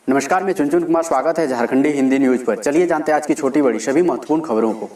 नमस्कार, मैं चुनचुन कुमार। स्वागत है झारखंडी हिंदी न्यूज पर। चलिए जानते हैं आज की छोटी बड़ी सभी महत्वपूर्ण खबरों को।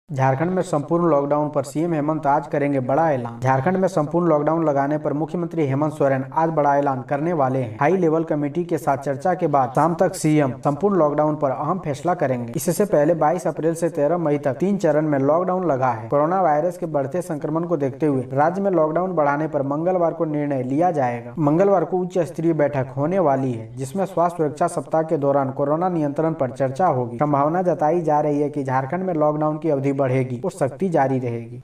झारखंड में संपूर्ण लॉकडाउन पर सीएम हेमंत आज करेंगे बड़ा ऐलान। झारखंड में संपूर्ण लॉकडाउन लगाने पर मुख्यमंत्री हेमंत सोरेन आज बड़ा ऐलान करने वाले हैं। हाई लेवल कमेटी के साथ चर्चा के बाद शाम तक सीएम संपूर्ण लॉकडाउन पर अहम फैसला करेंगे। इससे पहले 22 अप्रैल से 13 मई तक 3 चरण में लॉकडाउन लगा है। कोरोना वायरस के बढ़ते संक्रमण को देखते हुए राज्य में लॉकडाउन बढ़ाने पर मंगलवार को निर्णय लिया जाएगा। मंगलवार को उच्च स्तरीय बैठक होने वाली है, जिसमें स्वास्थ्य सुरक्षा सप्ताह के दौरान कोरोना नियंत्रण पर चर्चा होगी। संभावना जताई जा रही है कि झारखंड में लॉकडाउन की अवधि बढ़ेगी और सख्ती जारी रहेगी।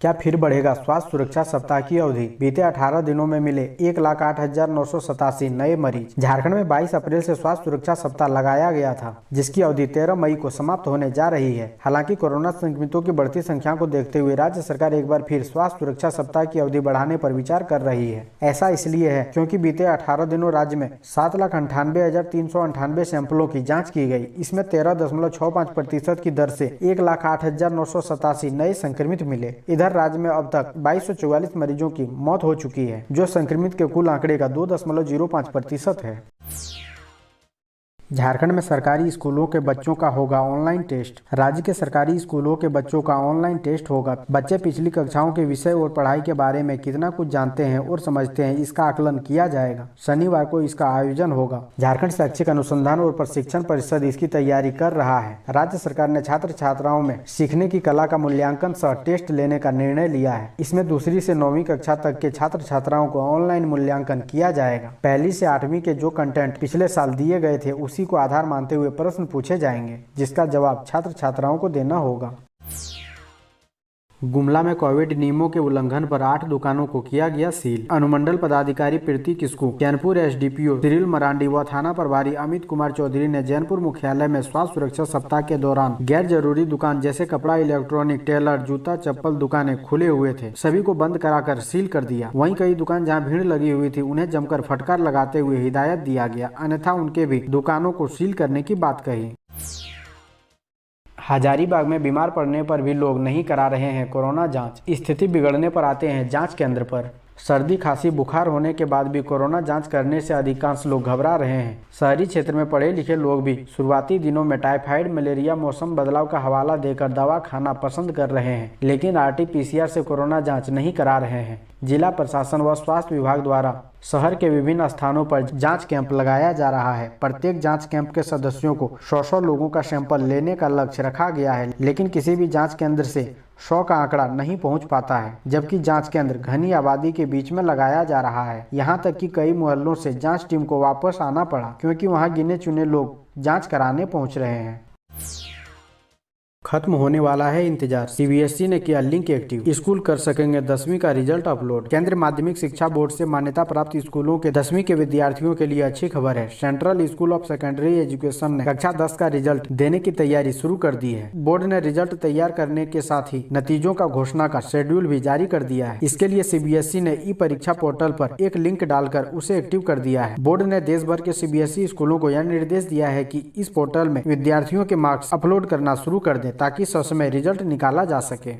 क्या फिर बढ़ेगा स्वास्थ्य सुरक्षा सप्ताह की अवधि? बीते 18 दिनों में मिले 1,08,987 नए मरीज। झारखंड में 22 अप्रैल से स्वास्थ्य सुरक्षा सप्ताह लगाया गया था, जिसकी अवधि 13 मई को समाप्त होने जा रही है। हालांकि कोरोना संक्रमितों की बढ़ती संख्या को देखते हुए राज्य सरकार एक बार फिर स्वास्थ्य सुरक्षा सप्ताह की अवधि बढ़ाने पर विचार कर रही है। ऐसा इसलिए है क्योंकि बीते 18 दिनों राज्य में 7,98,398 सैंपलों की जाँच की गई। इसमें 13.65% की दर से 1,08,987 नए संक्रमित मिले। इधर राज्य में अब तक 2244 मरीजों की मौत हो चुकी है, जो संक्रमित के कुल आंकड़े का 2.05% है। झारखंड में सरकारी स्कूलों के बच्चों का होगा ऑनलाइन टेस्ट। राज्य के सरकारी स्कूलों के बच्चों का ऑनलाइन टेस्ट होगा। बच्चे पिछली कक्षाओं के विषय और पढ़ाई के बारे में कितना कुछ जानते हैं और समझते हैं, इसका आकलन किया जाएगा। शनिवार को इसका आयोजन होगा। झारखंड शैक्षिक अनुसंधान और प्रशिक्षण परिषद इसकी तैयारी कर रहा है। राज्य सरकार ने छात्र छात्राओं में सीखने की कला का मूल्यांकन सह टेस्ट लेने का निर्णय लिया है। इसमें 2री से 9वीं कक्षा तक के छात्र छात्राओं को ऑनलाइन मूल्यांकन किया जाएगा। 1ली से 8वीं के जो कंटेंट पिछले साल दिए गए थे, उसी को आधार मानते हुए प्रश्न पूछे जाएंगे, जिसका जवाब छात्र छात्राओं को देना होगा। गुमला में कोविड नियमों के उल्लंघन पर 8 दुकानों को किया गया सील। अनुमंडल पदाधिकारी प्रीति किस्कू, चैनपुर एसडीपीओ सिरिल मरांडी व थाना प्रभारी अमित कुमार चौधरी ने जैनपुर मुख्यालय में स्वास्थ्य सुरक्षा सप्ताह के दौरान गैर जरूरी दुकान जैसे कपड़ा, इलेक्ट्रॉनिक, टेलर, जूता, चप्पल दुकानें खुले हुए थे, सभी को बंद कराकर सील कर दिया। वहीं कई दुकान जहां भीड़ लगी हुई थी, उन्हें जमकर फटकार लगाते हुए हिदायत दिया गया, अन्यथा उनके भी दुकानों को सील करने की बात कही। हजारीबाग में बीमार पड़ने पर भी लोग नहीं करा रहे हैं कोरोना जांच। स्थिति बिगड़ने पर आते हैं जांच केंद्र पर। सर्दी, खांसी, बुखार होने के बाद भी कोरोना जांच करने से अधिकांश लोग घबरा रहे हैं। शहरी क्षेत्र में पढ़े लिखे लोग भी शुरुआती दिनों में टाइफाइड, मलेरिया, मौसम बदलाव का हवाला देकर दवा खाना पसंद कर रहे हैं, लेकिन RT-PCR से कोरोना जांच नहीं करा रहे हैं। जिला प्रशासन व स्वास्थ्य विभाग द्वारा शहर के विभिन्न स्थानों पर जांच कैंप लगाया जा रहा है। प्रत्येक जांच कैंप के सदस्यों को 100 लोगों का सैंपल लेने का लक्ष्य रखा गया है, लेकिन किसी भी जांच केंद्र से 100 का आंकड़ा नहीं पहुंच पाता है, जबकि जांच केंद्र घनी आबादी के बीच में लगाया जा रहा है। यहां तक कि कई मोहल्लों से जांच टीम को वापस आना पड़ा, क्योंकि वहां गिने चुने लोग जांच कराने पहुंच रहे हैं। खत्म होने वाला है इंतजार। CBSE ने किया लिंक एक्टिव। स्कूल कर सकेंगे 10वीं का रिजल्ट अपलोड। केंद्रीय माध्यमिक शिक्षा बोर्ड से मान्यता प्राप्त स्कूलों के 10वीं के विद्यार्थियों के लिए अच्छी खबर है। Central school of secondary education ने कक्षा 10 का रिजल्ट देने की तैयारी शुरू कर दी है। बोर्ड ने रिजल्ट तैयार करने के साथ ही नतीजों का घोषणा का शेड्यूल भी जारी कर दिया है। इसके लिए CBSE ने ई परीक्षा पोर्टल पर एक लिंक डालकर उसे एक्टिव कर दिया है। बोर्ड ने देश भर के CBSE स्कूलों को यह निर्देश दिया है कि इस पोर्टल में विद्यार्थियों के मार्क्स अपलोड करना शुरू कर दें, ताकि ससमय रिजल्ट निकाला जा सके।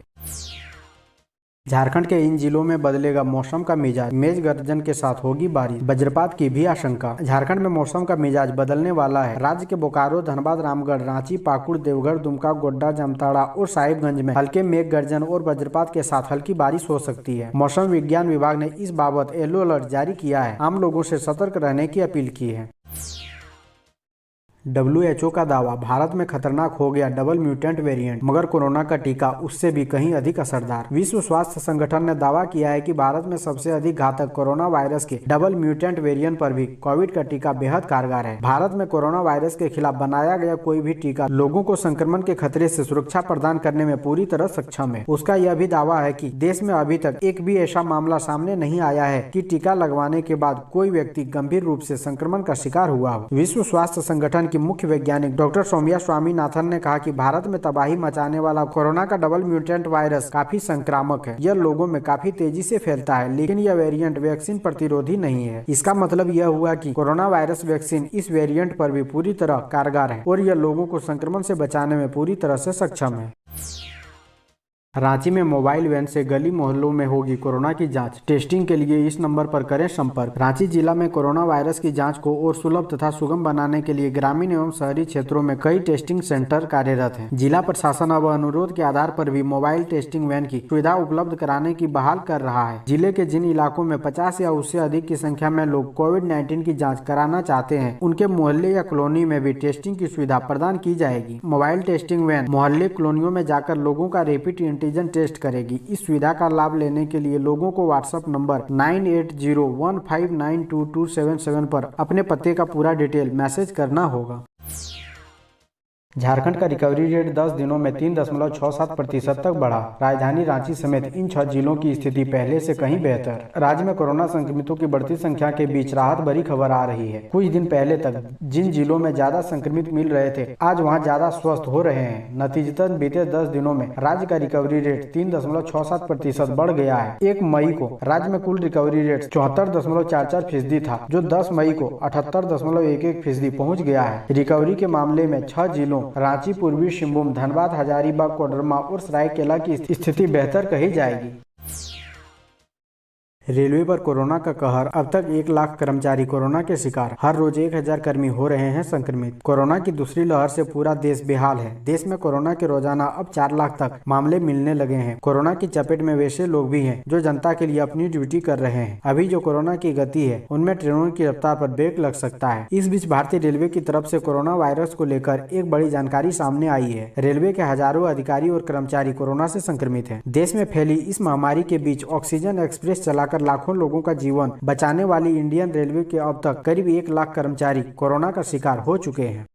झारखंड के इन जिलों में बदलेगा मौसम का मिजाज। मेघ गर्जन के साथ होगी बारिश, वज्रपात की भी आशंका। झारखंड में मौसम का मिजाज बदलने वाला है। राज्य के बोकारो, धनबाद, रामगढ़, रांची, पाकुड़, देवघर, दुमका, गोड्डा, जामताड़ा और साहिबगंज में हल्के मेघ गर्जन और वज्रपात के साथ हल्की बारिश हो सकती है। मौसम विज्ञान विभाग ने इस बाबत येलो अलर्ट जारी किया है। आम लोगों से सतर्क रहने की अपील की है। WHO का दावा, भारत में खतरनाक हो गया डबल म्यूटेंट वेरिएंट, मगर कोरोना का टीका उससे भी कहीं अधिक असरदार। विश्व स्वास्थ्य संगठन ने दावा किया है कि भारत में सबसे अधिक घातक कोरोना वायरस के डबल म्यूटेंट वेरिएंट पर भी कोविड का टीका बेहद कारगर है। भारत में कोरोना वायरस के खिलाफ बनाया गया कोई भी टीका लोगों को संक्रमण के खतरे से सुरक्षा प्रदान करने में पूरी तरह सक्षम है। उसका यह भी दावा है कि देश में अभी तक एक भी ऐसा मामला सामने नहीं आया है कि टीका लगवाने के बाद कोई व्यक्ति गंभीर रूप से संक्रमण का शिकार हुआ हो। विश्व स्वास्थ्य संगठन की मुख्य वैज्ञानिक डॉक्टर सौम्या स्वामीनाथन ने कहा कि भारत में तबाही मचाने वाला कोरोना का डबल म्यूटेंट वायरस काफी संक्रामक है। यह लोगों में काफी तेजी से फैलता है, लेकिन यह वेरिएंट वैक्सीन प्रतिरोधी नहीं है। इसका मतलब यह हुआ कि कोरोना वायरस वैक्सीन इस वेरिएंट पर भी पूरी तरह कारगर है और यह लोगों को संक्रमण से बचाने में पूरी तरह से सक्षम है। रांची में मोबाइल वैन से गली मोहल्लों में होगी कोरोना की जांच। टेस्टिंग के लिए इस नंबर पर करें संपर्क। रांची जिला में कोरोना वायरस की जांच को और सुलभ तथा सुगम बनाने के लिए ग्रामीण एवं शहरी क्षेत्रों में कई टेस्टिंग सेंटर कार्यरत हैं। जिला प्रशासन अब अनुरोध के आधार पर भी मोबाइल टेस्टिंग वैन की सुविधा उपलब्ध कराने की बहाल कर रहा है। जिले के जिन इलाकों में 50 या उससे अधिक की संख्या में लोग कोविड-19 की जाँच कराना चाहते हैं, उनके मोहल्ले या कॉलोनी में भी टेस्टिंग की सुविधा प्रदान की जाएगी। मोबाइल टेस्टिंग वैन मोहल्ले कॉलोनियों में जाकर लोगों का रैपिड एंटीजन टेस्ट करेगी। इस सुविधा का लाभ लेने के लिए लोगों को व्हाट्सएप नंबर 9801592277 पर अपने पते का पूरा डिटेल मैसेज करना होगा। झारखंड का रिकवरी रेट 10 दिनों में 3.67% तक बढ़ा। राजधानी रांची समेत इन 6 जिलों की स्थिति पहले से कहीं बेहतर। राज्य में कोरोना संक्रमितों की बढ़ती संख्या के बीच राहत भरी खबर आ रही है। कुछ दिन पहले तक जिन जिलों में ज्यादा संक्रमित मिल रहे थे, आज वहां ज्यादा स्वस्थ हो रहे हैं। नतीजतन बीते 10 दिनों में राज्य का रिकवरी रेट 3.67% बढ़ गया है। 1 मई को राज्य में कुल रिकवरी रेट 74.44% था, जो 10 मई को 78.11% पहुँच गया है। रिकवरी के मामले में 6 जिलों रांची, पूर्वी सिंहभूम, धनबाद, हजारीबाग, कोडरमा और सरायकेला की स्थिति बेहतर कही जाएगी। रेलवे पर कोरोना का कहर। अब तक 1 लाख कर्मचारी कोरोना के शिकार। हर रोज 1000 कर्मी हो रहे हैं संक्रमित। कोरोना की दूसरी लहर से पूरा देश बेहाल है। देश में कोरोना के रोजाना अब 4 लाख तक मामले मिलने लगे हैं। कोरोना की चपेट में वैसे लोग भी हैं जो जनता के लिए अपनी ड्यूटी कर रहे हैं। अभी जो कोरोना की गति है, उनमें ट्रेनों की रफ्तार पर ब्रेक लग सकता है। इस बीच भारतीय रेलवे की तरफ से कोरोना वायरस को लेकर एक बड़ी जानकारी सामने आई है। रेलवे के हजारों अधिकारी और कर्मचारी कोरोना से संक्रमित हैं। देश में फैली इस महामारी के बीच ऑक्सीजन एक्सप्रेस चलाकर लाखों लोगों का जीवन बचाने वाली इंडियन रेलवे के अब तक करीब 1 लाख कर्मचारी कोरोना का शिकार हो चुके हैं।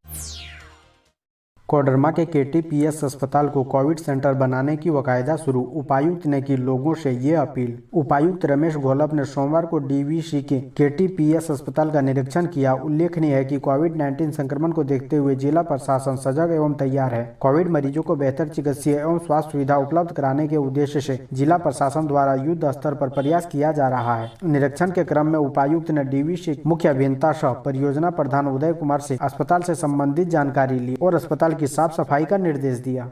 कोडरमा के KTPS अस्पताल को कोविड सेंटर बनाने की वकायदा शुरू। उपायुक्त ने की लोगों से ये अपील। उपायुक्त रमेश घोलप ने सोमवार को DVC के KTPS अस्पताल का निरीक्षण किया। उल्लेखनीय है कि कोविड-19 संक्रमण को देखते हुए जिला प्रशासन सजग एवं तैयार है। कोविड मरीजों को बेहतर चिकित्सीय एवं स्वास्थ्य सुविधा उपलब्ध कराने के उद्देश्य से जिला प्रशासन द्वारा युद्ध स्तर पर प्रयास किया जा रहा है। निरीक्षण के क्रम में उपायुक्त ने DVC मुख्य अभियंता सह परियोजना प्रधान उदय कुमार से अस्पताल से संबंधित जानकारी ली और अस्पताल की साफ सफाई का निर्देश दिया।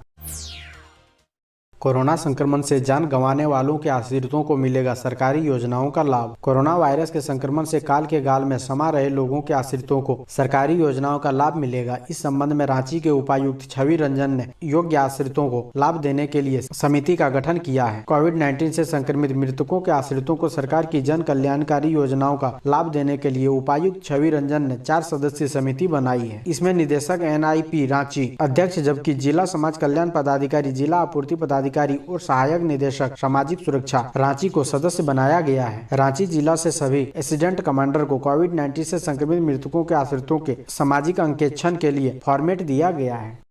कोरोना संक्रमण से जान गंवाने वालों के आश्रितों को मिलेगा सरकारी योजनाओं का लाभ। कोरोना वायरस के संक्रमण से काल के गाल में समा रहे लोगों के आश्रितों को सरकारी योजनाओं का लाभ मिलेगा। इस संबंध में रांची के उपायुक्त छवि रंजन ने योग्य आश्रितों को लाभ देने के लिए समिति का गठन किया है। कोविड-19 से संक्रमित मृतकों के आश्रितों को सरकार की जन कल्याणकारी योजनाओं का लाभ देने के लिए उपायुक्त छवि रंजन ने 4 सदस्यीय समिति बनाई है। इसमें निदेशक NIP रांची अध्यक्ष, जबकि जिला समाज कल्याण पदाधिकारी, जिला आपूर्ति पदाधिकारी और सहायक निदेशक सामाजिक सुरक्षा रांची को सदस्य बनाया गया है। रांची जिला से सभी एसिडेंट कमांडर को कोविड-19 से संक्रमित मृतकों के आश्रितों के सामाजिक अंकेक्षण के लिए फॉर्मेट दिया गया है।